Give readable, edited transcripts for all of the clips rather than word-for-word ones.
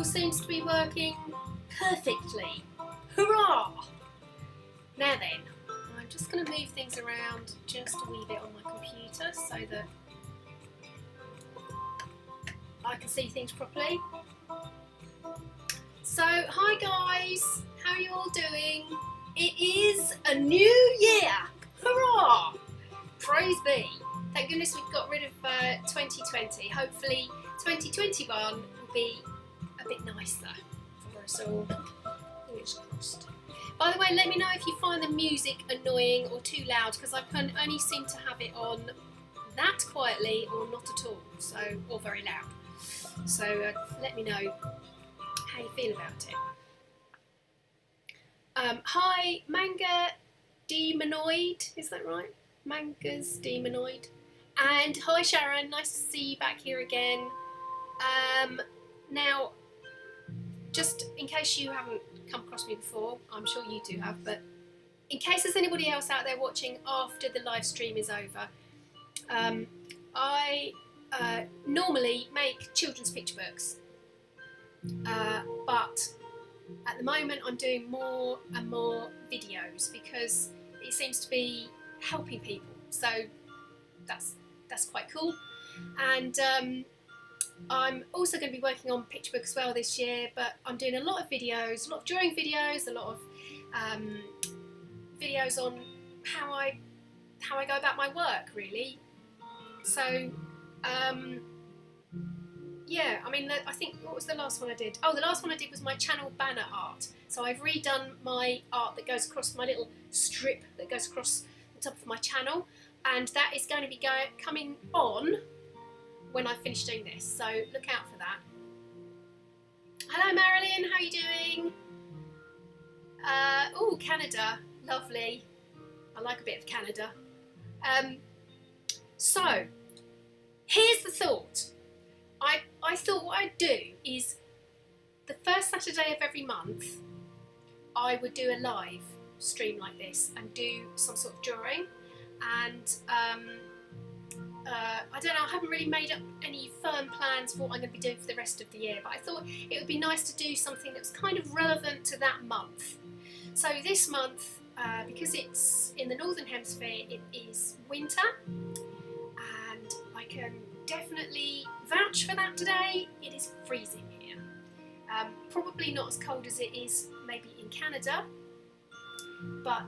all seems to be working perfectly. Hurrah! Now then, I'm just going to move things around just a wee bit on my computer so that I can see things properly. So, hi guys, how are you all doing? It is a new year! Hurrah! Praise be! Thank goodness we've got rid of 2020. Hopefully 2021 will be a bit nicer for us all. Fingers crossed. By the way, let me know if you find the music annoying or too loud, because I can only seem to have it on that quietly or not at all, so, or very loud. So let me know how you feel about it. Hi, Manga Demonoid, is that right? Manga's Demonoid. And hi Sharon, nice to see you back here again. Now, just in case you haven't come across me before, I'm sure you do have, but in case there's anybody else out there watching after the live stream is over, I normally make children's picture books, but at the moment I'm doing more and more videos because it seems to be helping people, so that's quite cool. And I'm also going to be working on picture book as well this year, but I'm doing a lot of videos, a lot of drawing videos, a lot of videos on how I go about my work, really. So yeah, I mean, I think, what was the last one I did? Oh, the last one I did was my channel banner art. So I've redone my art that goes across, my little strip that goes across the top of my channel, and that is going to be coming on when I finish doing this, so look out for that. Hello Marilyn, how are you doing? Oh, Canada, lovely. I like a bit of Canada. So, here's the thought. I thought what I'd do is, the first Saturday of every month, I would do a live stream like this and do some sort of drawing, and I don't know, I haven't really made up any firm plans for what I'm going to be doing for the rest of the year, but I thought it would be nice to do something that was kind of relevant to that month. So this month, because it's in the Northern Hemisphere, it is winter, and I can definitely vouch for that today. It is freezing here. Probably not as cold as it is maybe in Canada, but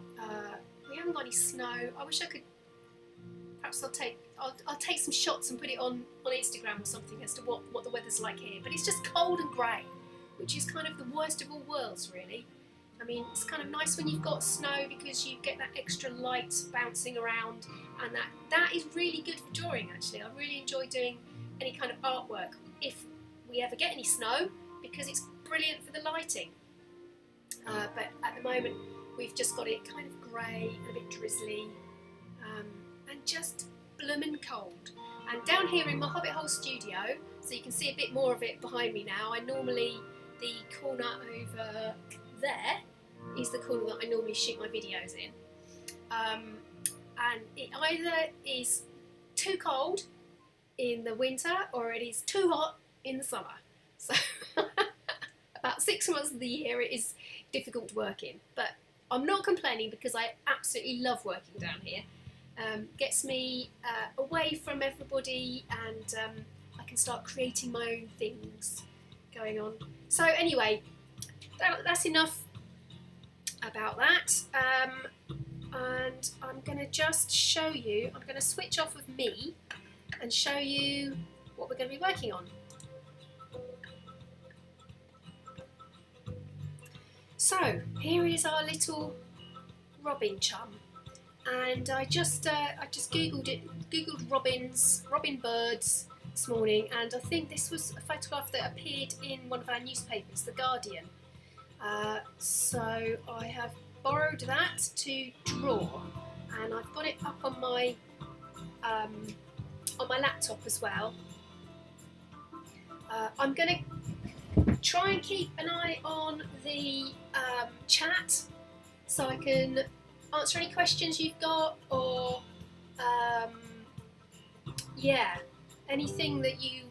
we haven't got any snow. I wish I could. Perhaps I'll take some shots and put it on Instagram or something as to what the weather's like here. But it's just cold and grey, which is kind of the worst of all worlds, really. I mean, it's kind of nice when you've got snow because you get that extra light bouncing around, and that is really good for drawing, actually. I really enjoy doing any kind of artwork if we ever get any snow, because it's brilliant for the lighting. But at the moment, we've just got it kind of grey and a bit drizzly. And just bloomin' cold. And down here in my Hobbit Hole studio, so you can see a bit more of it behind me now, the corner over there is the corner that I normally shoot my videos in. And it either is too cold in the winter or it is too hot in the summer. So about 6 months of the year it is difficult to work in, but I'm not complaining because I absolutely love working down here. Gets me away from everybody, and I can start creating my own things going on. So anyway, that's enough about that, and I'm going to just show you, I'm going to switch off of me and show you what we're going to be working on. So here is our little robin chum. And I just googled robin birds this morning, and I think this was a photograph that appeared in one of our newspapers, The Guardian. So I have borrowed that to draw, and I've got it up on my laptop as well. I'm going to try and keep an eye on the chat so I can answer any questions you've got, or yeah, anything that you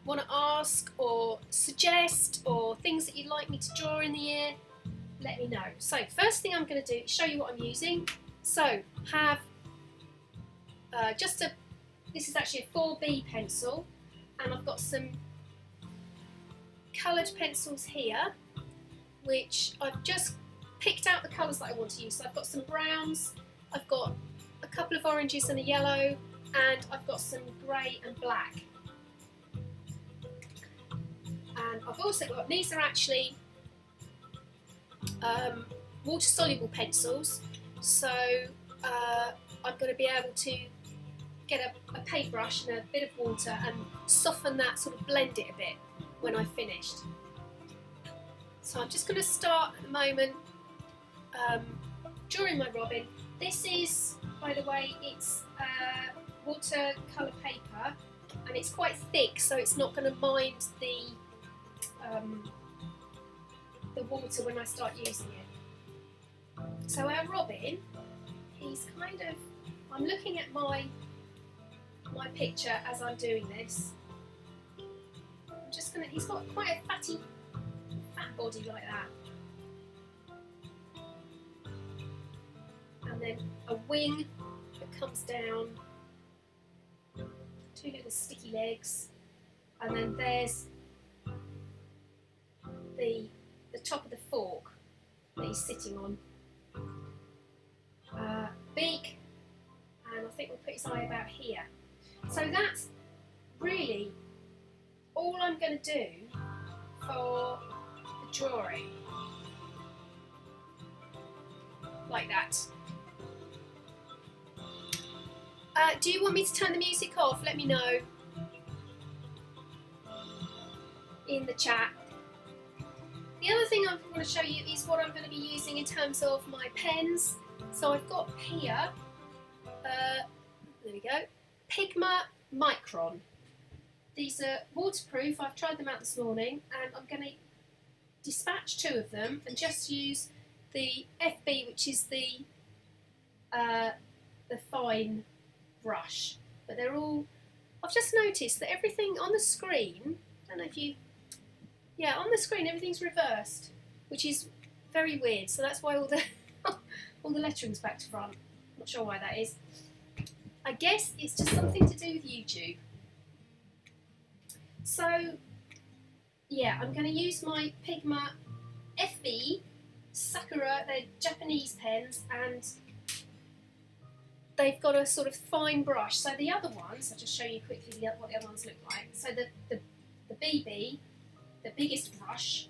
want to ask or suggest, or things that you'd like me to draw in the year, let me know. So first thing I'm going to do is show you what I'm using. So have this is actually a 4B pencil, and I've got some coloured pencils here, which I've just picked out the colours that I want to use. So I've got some browns, I've got a couple of oranges and a yellow, and I've got some grey and black. And I've also got, these are actually water-soluble pencils, so I'm going to be able to get a paintbrush and a bit of water and soften that, sort of blend it a bit when I've finished. So I'm just going to start at the moment drawing my robin. This is, by the way, it's watercolour paper, and it's quite thick, so it's not going to mind the water when I start using it. So our robin, he's kind of, I'm looking at my picture as I'm doing this. I'm just gonna, he's got quite a fat body like that. And then a wing that comes down, two little sticky legs, and then there's the top of the fork that he's sitting on. Beak, and I think we'll put his eye about here. So that's really all I'm going to do for the drawing, like that. Do you want me to turn the music off? Let me know in the chat. The other thing I want to show you is what I'm going to be using in terms of my pens. So I've got here, there we go, Pigma Micron. These are waterproof. I've tried them out this morning, and I'm going to dispatch two of them and just use the FB, which is the fine brush. But they're all, I've just noticed that everything on the screen, I don't know if you, yeah, on the screen everything's reversed, which is very weird. So that's why all the all the lettering's back to front. Not sure why that is. I guess it's just something to do with YouTube. So yeah, I'm going to use my Pigma FB Sakura. They're Japanese pens, and they've got a sort of fine brush. So the other ones, I'll just show you quickly what the other ones look like. So the BB, the biggest brush,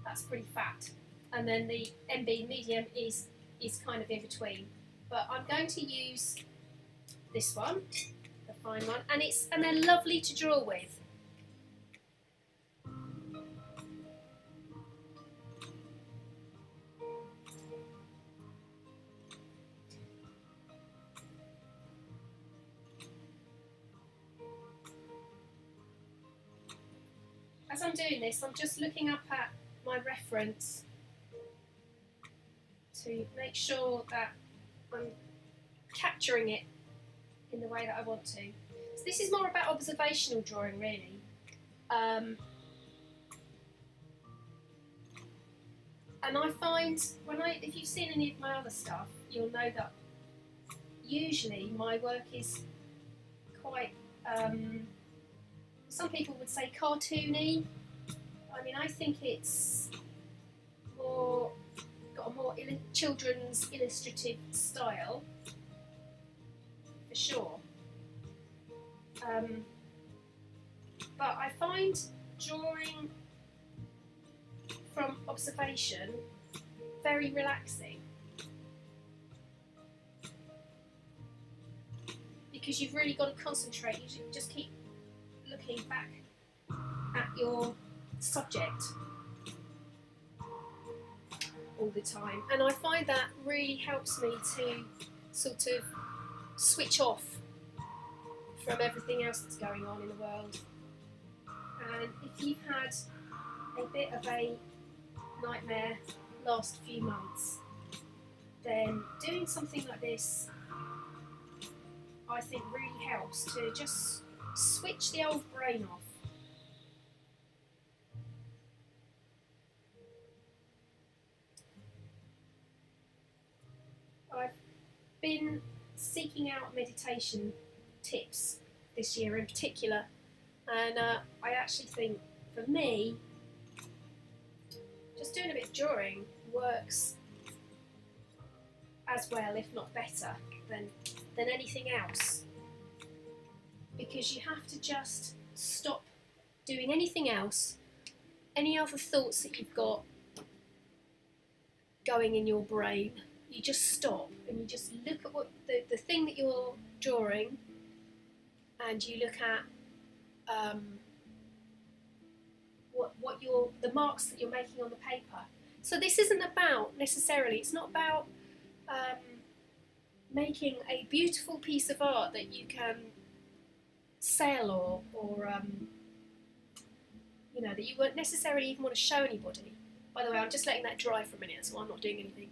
that's pretty fat, and then the MB medium is kind of in between. But I'm going to use this one, the fine one, and they're lovely to draw with. As I'm doing this, I'm just looking up at my reference to make sure that I'm capturing it in the way that I want to. So this is more about observational drawing, really. And I find, if you've seen any of my other stuff, you'll know that usually my work is quite, some people would say cartoony. I mean, I think it's got a more children's illustrative style, for sure. But I find drawing from observation very relaxing, because you've really got to concentrate. You just keep looking back at your subject all the time, and I find that really helps me to sort of switch off from everything else that's going on in the world. And if you've had a bit of a nightmare last few months, then doing something like this, I think, really helps to just switch the old brain off I've been seeking out meditation tips this year in particular, and I actually think for me just doing a bit of drawing works as well, if not better, than anything else, because you have to just stop doing anything else, any other thoughts that you've got going in your brain. You just stop and you just look at what the thing that you're drawing, and you look at the marks that you're making on the paper. So this isn't about necessarily, it's not about making a beautiful piece of art that you can sell or you know, that you won't necessarily even want to show anybody. By the way, I'm just letting that dry for a minute, so I'm not doing anything.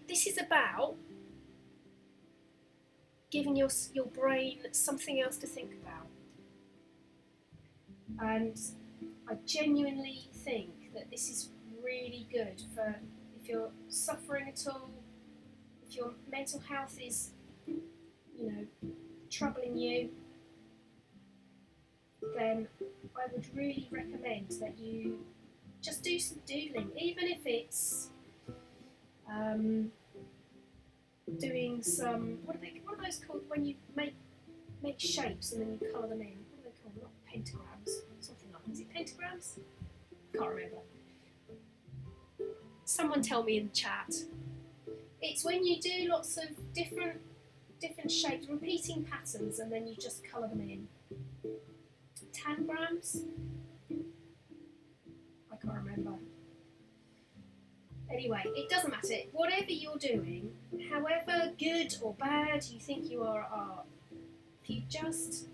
This is about giving your brain something else to think about. And I genuinely think that this is really good for if you're suffering at all, if your mental health is, you know, troubling you, then I would really recommend that you just do some doodling, even if it's doing some, what are those called when you make shapes and then you colour them in? What are they called? Not pentagrams, something like that. Is it pentagrams? Can't remember. Someone tell me in the chat. It's when you do lots of different shapes, repeating patterns, and then you just colour them in. Tangrams? I can't remember. Anyway, it doesn't matter. Whatever you're doing, however good or bad you think you are at art, if you just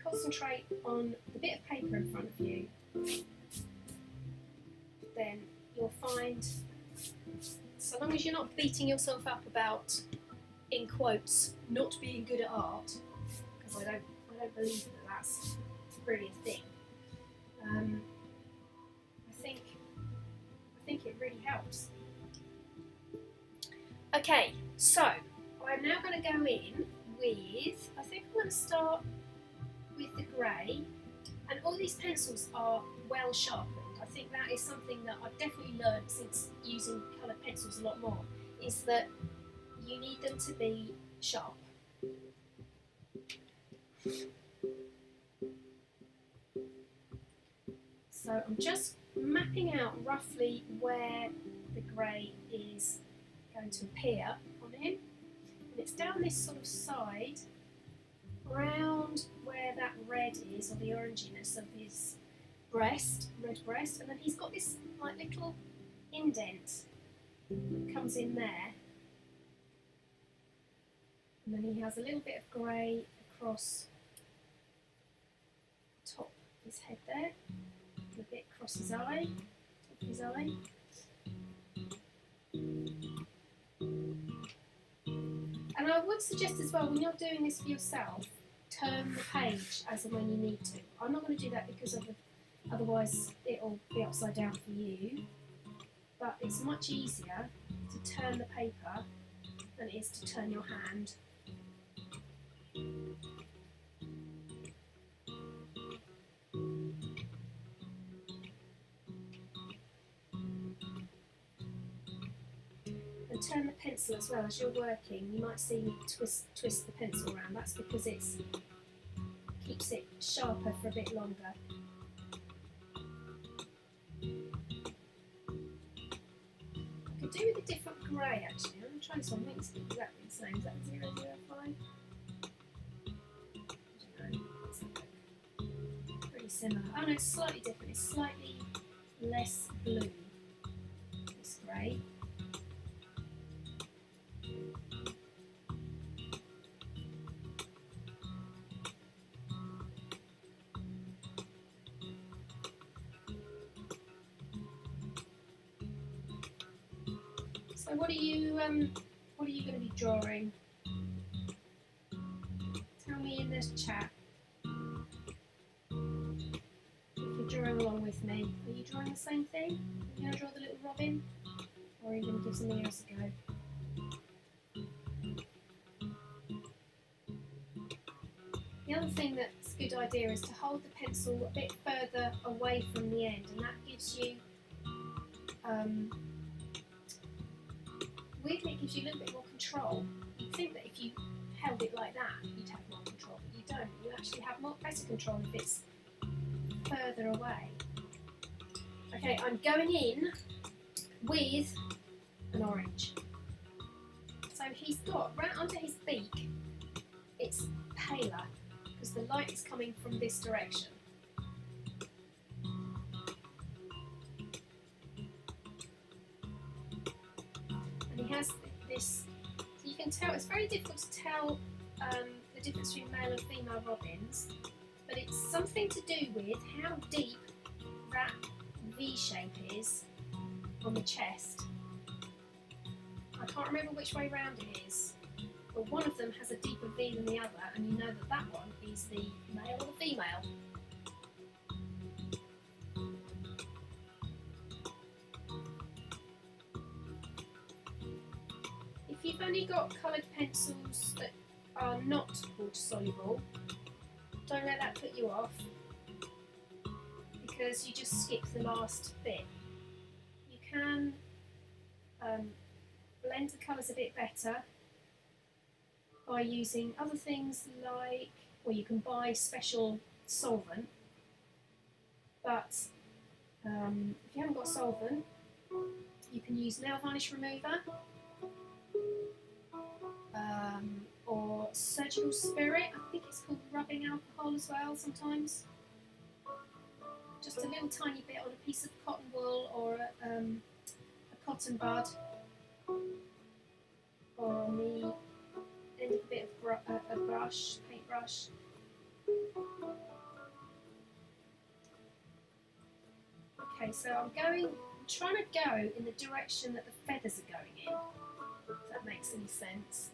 concentrate on the bit of paper in front of you, then you'll find, so long as you're not beating yourself up about, in quotes, not being good at art, because I don't believe that that's really a thing. I think it really helps. Okay, so I'm now going to go in with, I think I'm going to start with the grey, and all these pencils are well sharpened. I think that is something that I've definitely learned since using coloured pencils a lot more, is that you need them to be sharp. So I'm just mapping out roughly where the grey is going to appear on him, and it's down this sort of side, around where that red is, or the oranginess of his breast, red breast, and then he's got this like little indent that comes in there, and then he has a little bit of grey across the top of his head there, a bit across his eye, top of his eye. And I would suggest as well, when you're doing this for yourself, turn the page as and when you need to. I'm not going to do that because otherwise it'll be upside down for you, but it's much easier to turn the paper than it is to turn your hand. And turn the pencil as well as you're working. You might see me twist the pencil around. That's because it keeps it sharper for a bit longer. I could do with a different grey actually. I'm going to try this one. I think it's exactly the same. Is that 005? I don't know. Let's have a look. Pretty similar. Oh no, it's slightly different. It's slightly less blue, this grey. So what are you going to be drawing? Tell me in this chat if you're drawing along with me. Are you drawing the same thing? Are you going to draw the little robin? or even give some ears a go. The other thing that's a good idea is to hold the pencil a bit further away from the end, and that gives you, weirdly it gives you a little bit more control. You'd think that if you held it like that, you'd have more control, but you don't. You actually have better control if it's further away. Okay, I'm going in with an orange. So he's got, right under his beak, it's paler, because the light is coming from this direction. And he has this, so you can tell, it's very difficult to tell the difference between male and female robins, but it's something to do with how deep that V shape is on the chest. I can't remember which way round it is, but one of them has a deeper V than the other, and you know that that one is the male or the female. If you've only got coloured pencils that are not water soluble, don't let that put you off, because you just skip the last bit. You can blend the colours a bit better by using other things like, well, you can buy special solvent, but if you haven't got solvent, you can use nail varnish remover or surgical spirit. I think it's called rubbing alcohol as well sometimes. Just a little tiny bit on a piece of cotton wool or a cotton bud, or on the end of a bit of a brush, paintbrush. Okay, so I'm trying to go in the direction that the feathers are going in, if that makes any sense.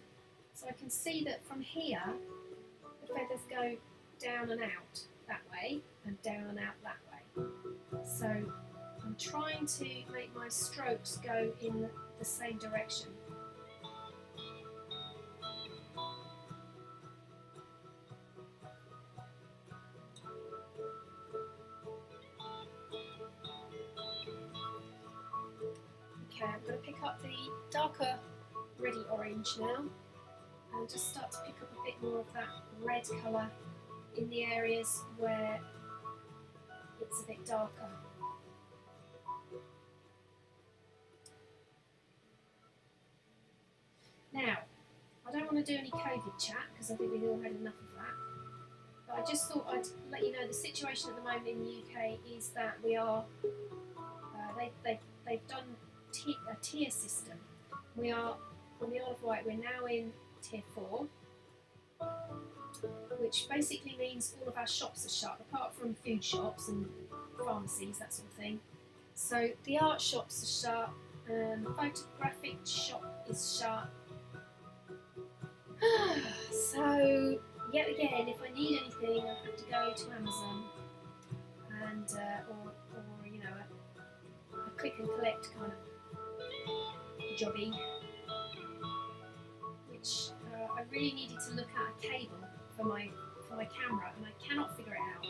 So I can see that from here, the feathers go down and out that way, and down and out that way. So I'm trying to make my strokes go in the same direction. Okay, I'm going to pick up the darker reddy orange now, and just start to pick up a bit more of that red colour in the areas where it's a bit darker. Now, I don't want to do any COVID chat, because I think we've all had enough of that, but I just thought I'd let you know the situation at the moment in the UK is that we are, they've done a tier system. We are, on the Isle of Wight, we're now in tier 4, which basically means all of our shops are shut, apart from food shops and pharmacies, that sort of thing. So the art shops are shut, the photographic shop is shut. So, yet again, if I need anything, I have to go to Amazon and, or you know, a click and collect kind of jobby, which I really needed to look at a cable for my camera, and I cannot figure it out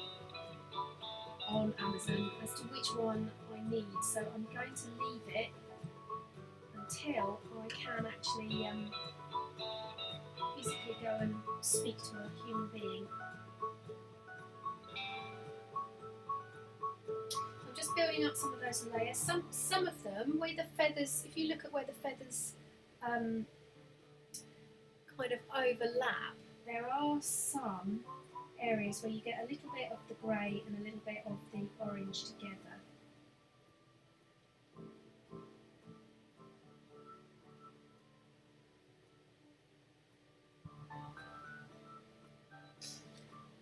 on Amazon as to which one I need. So I'm going to leave it until I can actually physically go and speak to a human being. I'm just building up some of those layers. Some of them where the feathers, if you look at where the feathers kind of overlap, there are some areas where you get a little bit of the grey and a little bit of the orange together.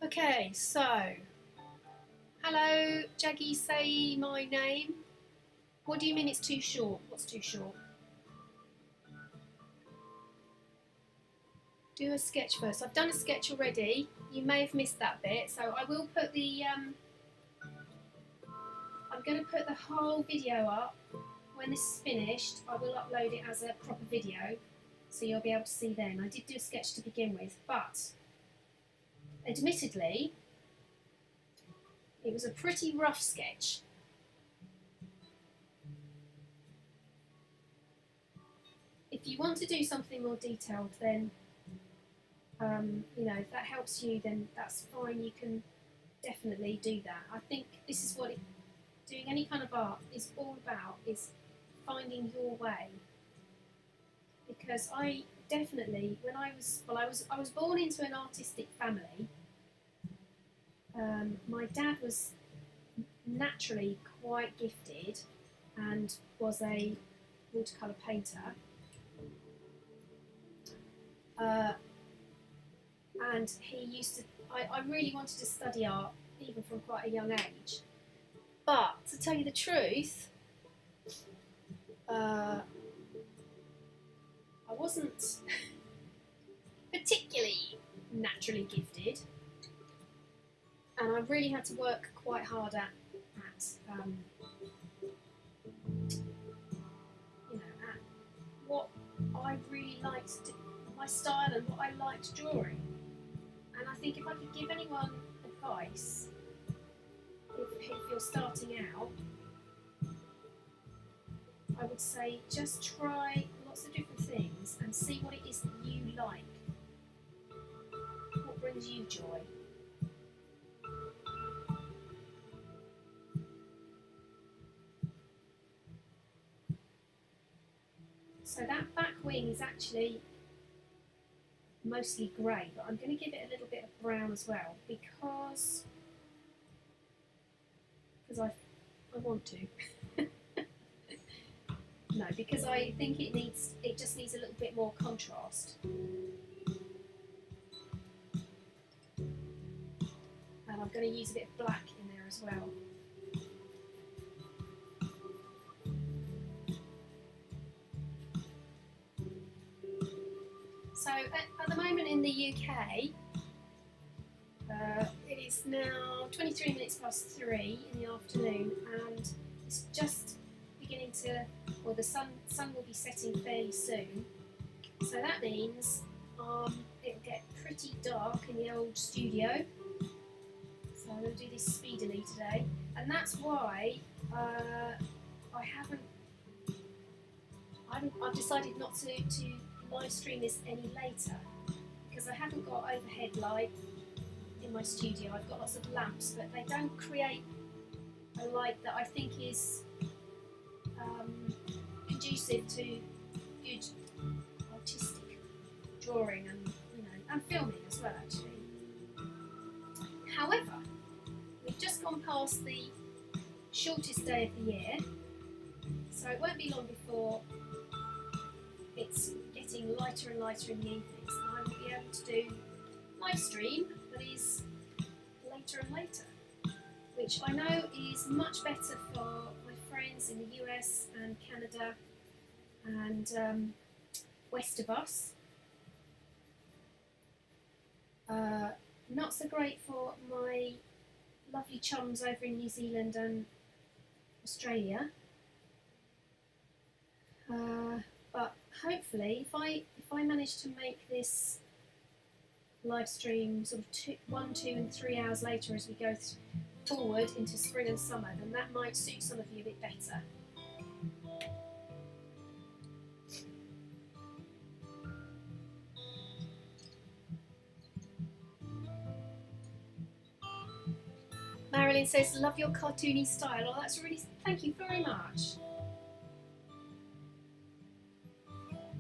Okay, so, hello, Jaggy, say my name. What do you mean it's too short? What's too short? Do a sketch first. I've done a sketch already. You may have missed that bit, so I will put the, I'm going to put the whole video up when this is finished, I will upload it as a proper video, so you'll be able to see then. I did do a sketch to begin with, but admittedly, it was a pretty rough sketch. If you want to do something more detailed, then you know, if that helps you, then that's fine. You can definitely do that. I think this is what doing any kind of art is all about, is finding your way. Because I definitely, when I was born into an artistic family. My dad was naturally quite gifted and was a watercolour painter. And he used to, I really wanted to study art even from quite a young age. But to tell you the truth, I wasn't particularly naturally gifted, and I really had to work quite hard at you know, at what I really liked, my style and what I liked drawing. And I think if I could give anyone advice, if you're starting out, I would say just try lots of different things and see what it is that you like. What brings you joy? So that back wing is actually mostly grey, but I'm going to give it a little bit of brown as well because I want to. No, because I think it just needs a little bit more contrast. And I'm going to use a bit of black in there as well. So at the moment in the UK, it is now 23 minutes past 3 in the afternoon, and it's just beginning to, well, the sun will be setting fairly soon. So that means it'll get pretty dark in the old studio. So I'm going to do this speedily today, and that's why I've decided not to live stream this any later, because I haven't got overhead light in my studio. I've got lots of lamps, but they don't create a light that I think is conducive to good artistic drawing and filming as well, actually. However, we've just gone past the shortest day of the year, so it won't be long before it's getting lighter and lighter in the evenings, and I will be able to do live stream that is later and later, which I know is much better for my friends in the US and Canada and west of us. Not so great for my lovely chums over in New Zealand and Australia. But hopefully, if I manage to make this live stream sort of 1, 2 and 3 hours later as we go forward into spring and summer, then that might suit some of you a bit better. Marilyn says, love your cartoony style. Oh, that's really, thank you very much.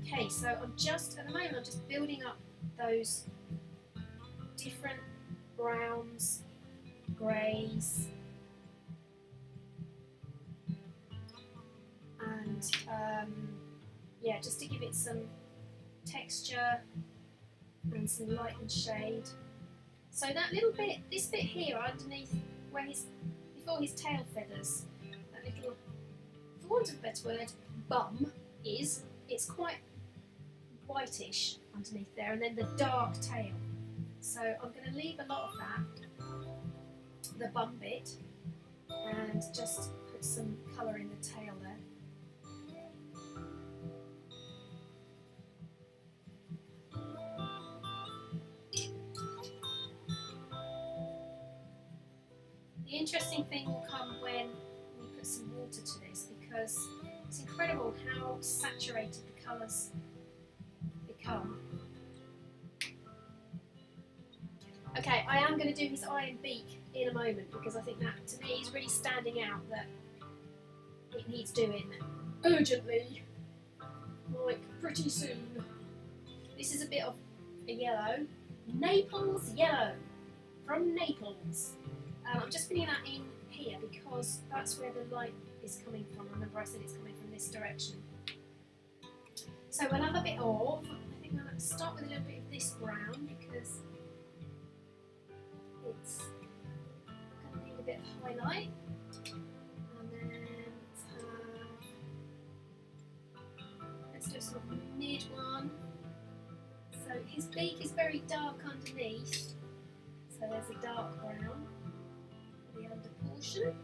Okay, so at the moment I'm just building up those different browns, greys, and yeah, just to give it some texture and some light and shade. So that little bit, this bit here underneath where before his tail feathers, that little, for want of a better word, bum is, it's quite whitish underneath there, and then the dark tail. So I'm going to leave a lot of that, the bum bit, and just put some colour in the tail there. thing will come when we put some water to this, because it's incredible how saturated the colours become. Okay, I am going to do his eye and beak in a moment, because I think that to me is really standing out that it needs doing urgently, like pretty soon. This is a bit of a yellow, Naples yellow, from Naples. I'm just putting that in here because that's where the light is coming from. Remember I said it's coming from this direction. So we'll have a bit of, I think I'll start with a little bit of this brown because it's going to need a bit of highlight. And then let's do a sort of mid one. So his beak is very dark underneath. So there's a dark brown for the under portion.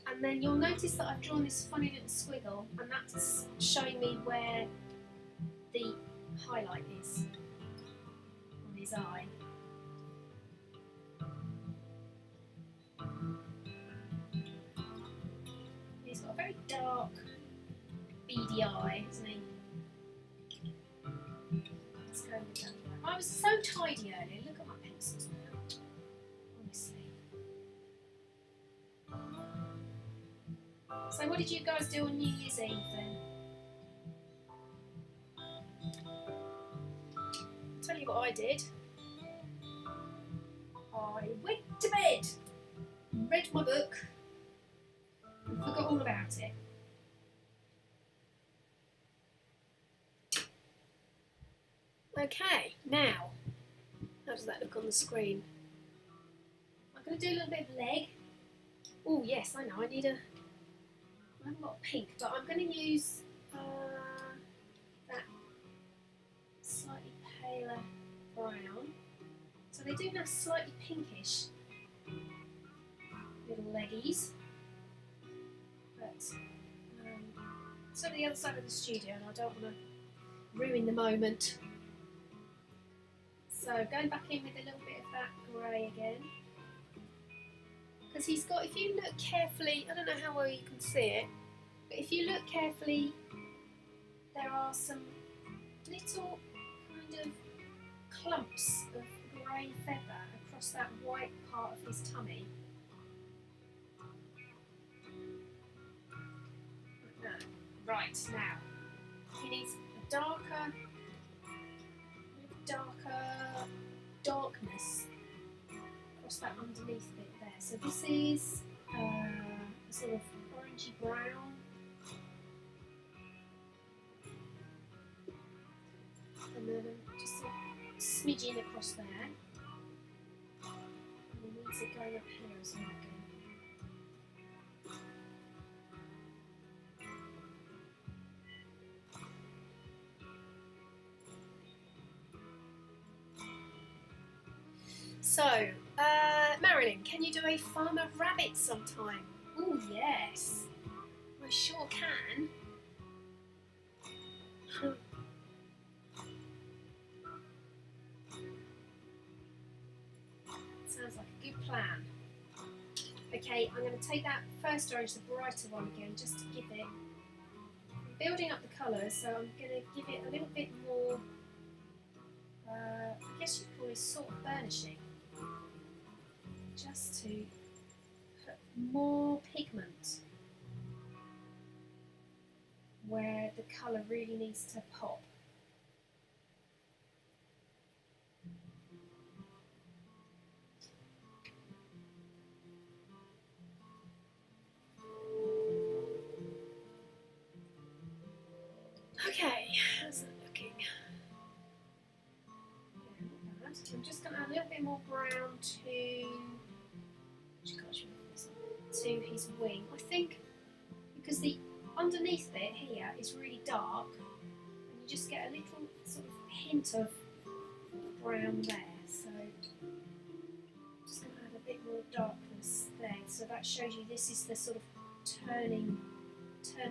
And then you'll notice that I've drawn this funny little squiggle, and that's showing me where the highlight is on his eye. He's got a very dark, beady eye, hasn't he? Let's go with that. I was so tidy earlier. Look at my pencils now. Honestly. So what did you guys do on New Year's Eve then? I'll tell you what I did. I went to bed, read my book, and forgot all about it. Okay, now, how does that look on the screen? I'm going to do a little bit of leg. Oh yes, I know, I haven't got pink, but I'm going to use that slightly paler brown. So they do have slightly pinkish little leggies, but it's on the other side of the studio and I don't want to ruin the moment. So going back in with a little bit of that grey again, because he's got, if you look carefully, I don't know how well you can see it, but if you look carefully, there are some little kind of clumps of grey feather across that white part of his tummy. Like that. Right, now, he needs a darkness across that underneath bit there. So this is a sort of orangey brown. And then just a smidgen across there. And he needs it going up here as well again. So, Marilyn, can you do a farmer rabbit sometime? Oh yes, I sure can. Sounds like a good plan. Okay, I'm going to take that first orange, the brighter one again, just to give it, I'm building up the colours, so I'm going to give it a little bit more, I guess you'd call it sort of burnishing, just to put more pigment where the colour really needs to pop. Okay, how's that looking? Yeah, not bad. I'm just going to add a little bit more brown to his wing. I think because the underneath bit here is really dark, and you just get a little sort of hint of brown there. So I'm just going to add a bit more darkness there. So that shows you this is the sort of turn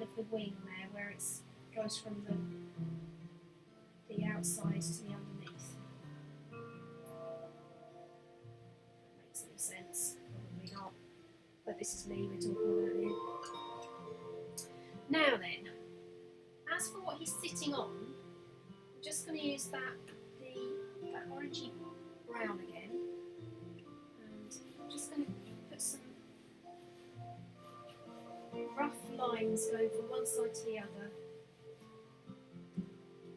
of the wing there, where it goes from the outside to the underneath. this is me we're talking about here. Now then, as for what he's sitting on, I'm just going to use that orangey brown again, and I'm just going to put some rough lines going from one side to the other,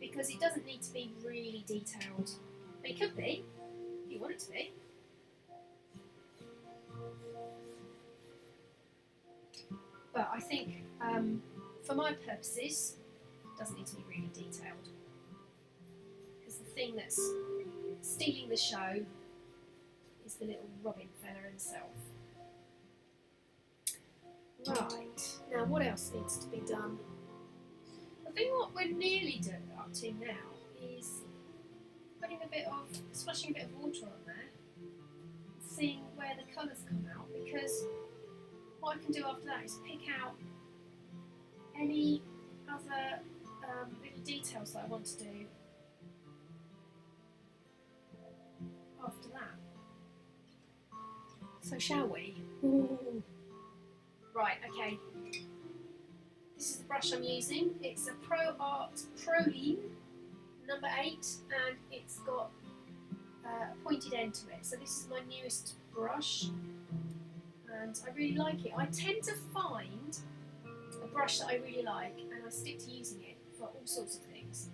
because it doesn't need to be really detailed. It could be, if you want it to be. But I think, for my purposes, it doesn't need to be really detailed. Because the thing that's stealing the show is the little robin fella himself. Right, now what else needs to be done? I think what we're nearly up to now is putting splashing a bit of water on there, seeing where the colours come out, because what I can do after that is pick out any other little details that I want to do after that. So shall we? Ooh. Right, okay. This is the brush I'm using. It's a Pro Art Proline number 8, and it's got a pointed end to it. So this is my newest brush, and I really like it. I tend to find a brush that I really like, and I stick to using it for all sorts of things.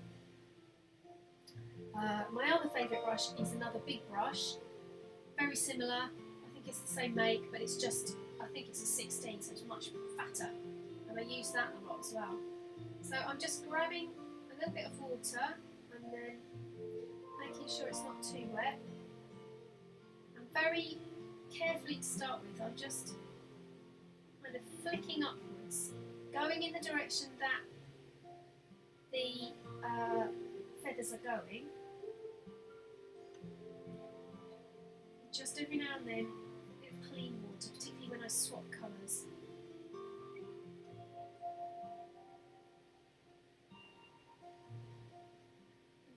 My other favourite brush is another big brush, very similar. I think it's the same make, but it's just, I think it's a 16, so it's much fatter, and I use that a lot as well. So I'm just grabbing a little bit of water and then making sure it's not too wet. And very carefully to start with, I'm just kind of flicking upwards, going in the direction that the feathers are going. Just every now and then, a bit of clean water, particularly when I swap colours.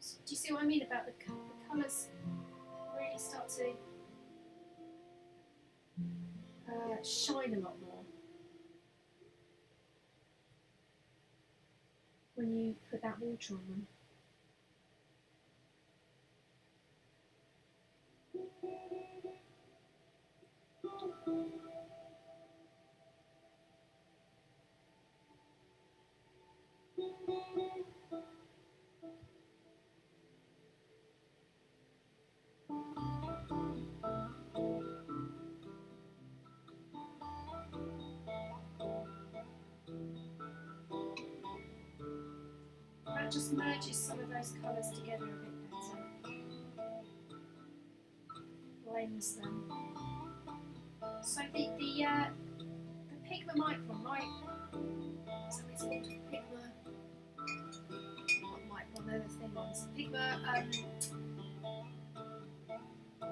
Do you see what I mean about the colours really start to shine a lot more when you put that water on them. That just merges some of those colours together a bit better. Blends them. So the Pigma Micron, right? So it's called Pigma, not Micron, they're the thin ones. Pigma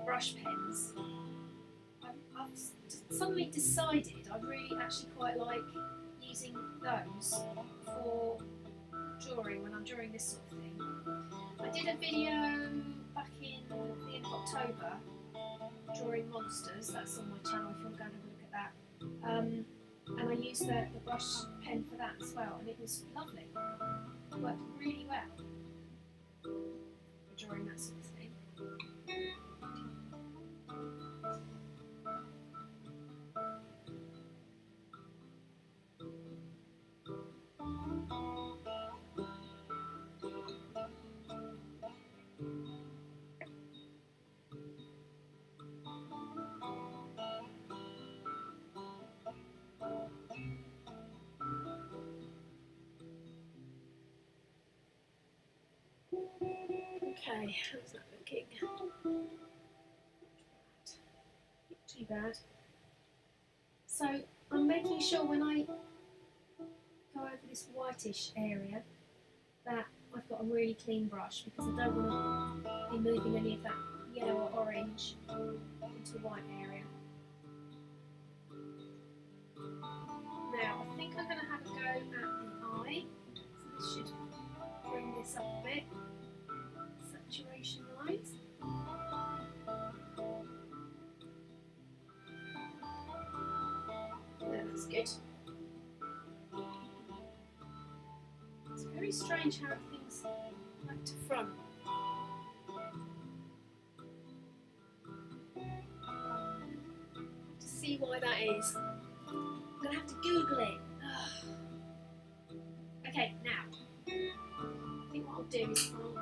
brush pens. I've suddenly decided I really actually quite like using those for drawing when I'm drawing this sort of thing. I did a video back in the end of October drawing monsters. That's on my channel if you want to go and have a look at that. And I used the brush pen for that as well, and it was lovely. It worked really well for drawing that sort of thing. Okay, how's that looking? Not too bad. So I'm making sure when I go over this whitish area that I've got a really clean brush, because I don't want to be moving any of that yellow or orange into the white area. Now I think I'm going to have a go at the eye, so this should bring this up a bit. Saturation wise. That's good. It's very strange how everything's back to front. To see why that is, I'm going to have to Google it. Okay, now, I think what I'll do is I'll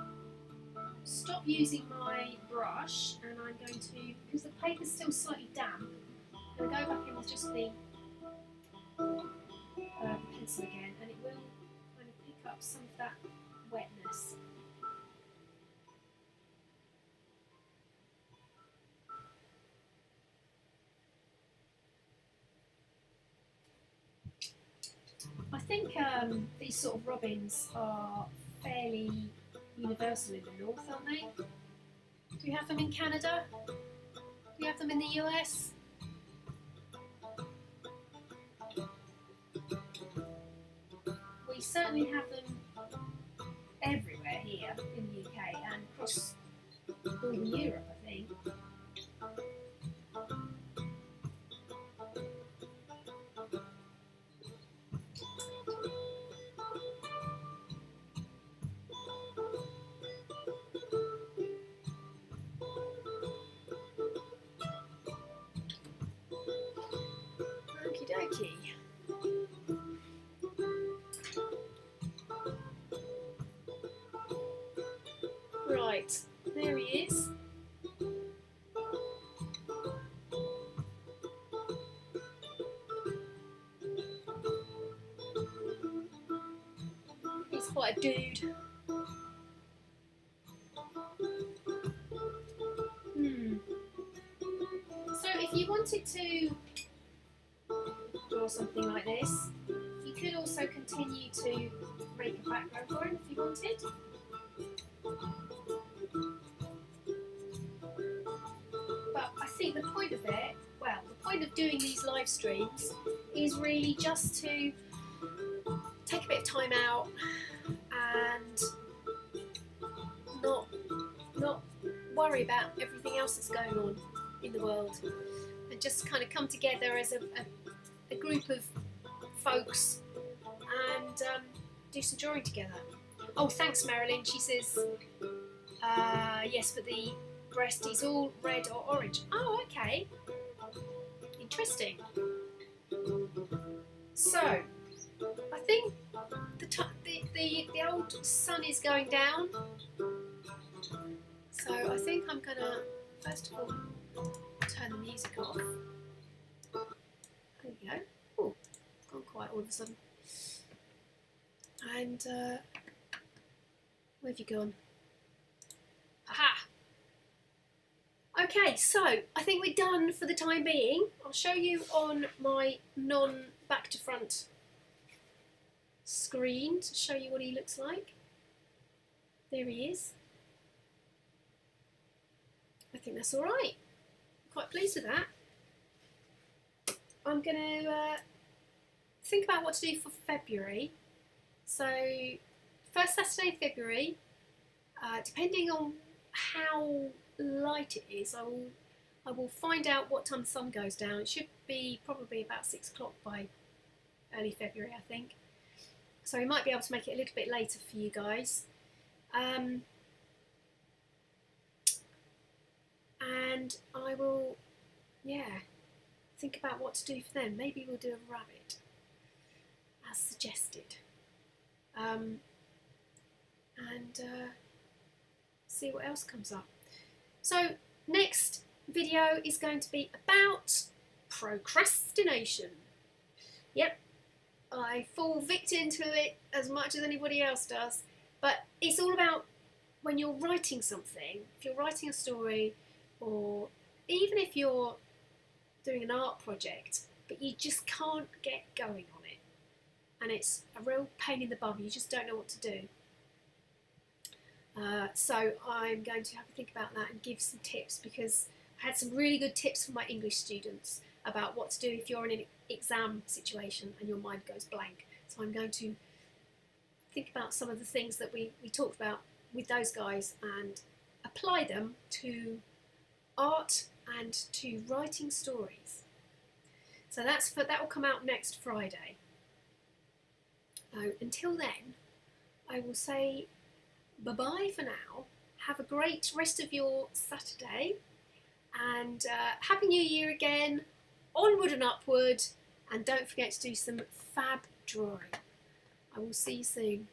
stop using my brush, and I'm going to, because the paper's still slightly damp, I'm going to go back in with just the pencil again, and it will kind of pick up some of that wetness. I think these sort of robins are fairly universal in the north, aren't they? Do you have them in Canada? Do you have them in the US? We certainly have them everywhere here in the UK and across Northern Europe, I think. Okie dokie. Right, there he is. He's quite a dude. So if you wanted to draw something like this, you could also continue to make a background for him if you wanted. But I think the point of it, well, the point of doing these live streams is really just to take a bit of time out and not worry about everything else that's going on in the world, and just kind of come together as a group of folks and do some drawing together. Oh, thanks Marilyn, she says yes, but the breast is all red or orange. Oh, okay, interesting. So I think the old sun is going down, so I think I'm gonna first of all turn the music off. There we go. Oh, it's gone quiet all of a sudden. And where have you gone? Aha! Okay, so I think we're done for the time being. I'll show you on my non-back to front screen to show you what he looks like. There he is. I think that's all right. I'm quite pleased with that. I'm going to think about what to do for February. So, first Saturday of February, depending on how light it is, I will find out what time the sun goes down. It should be probably about 6 o'clock by early February, I think. So we might be able to make it a little bit later for you guys. And I will, yeah, think about what to do for them. Maybe we'll do a rabbit, as suggested. And see what else comes up. So next video is going to be about procrastination. Yep, I fall victim to it as much as anybody else does, but it's all about when you're writing something, if you're writing a story, or even if you're doing an art project, but you just can't get going on it, and it's a real pain in the bum, you just don't know what to do. So I'm going to have to think about that and give some tips, because I had some really good tips from my English students about what to do if you're in an exam situation and your mind goes blank. So I'm going to think about some of the things that we talked about with those guys and apply them to art and to writing stories. So So that will come out next Friday. Until then, I will say bye-bye for now. Have a great rest of your Saturday, and Happy New Year again. Onward and upward, and don't forget to do some fab drawing. I will see you soon.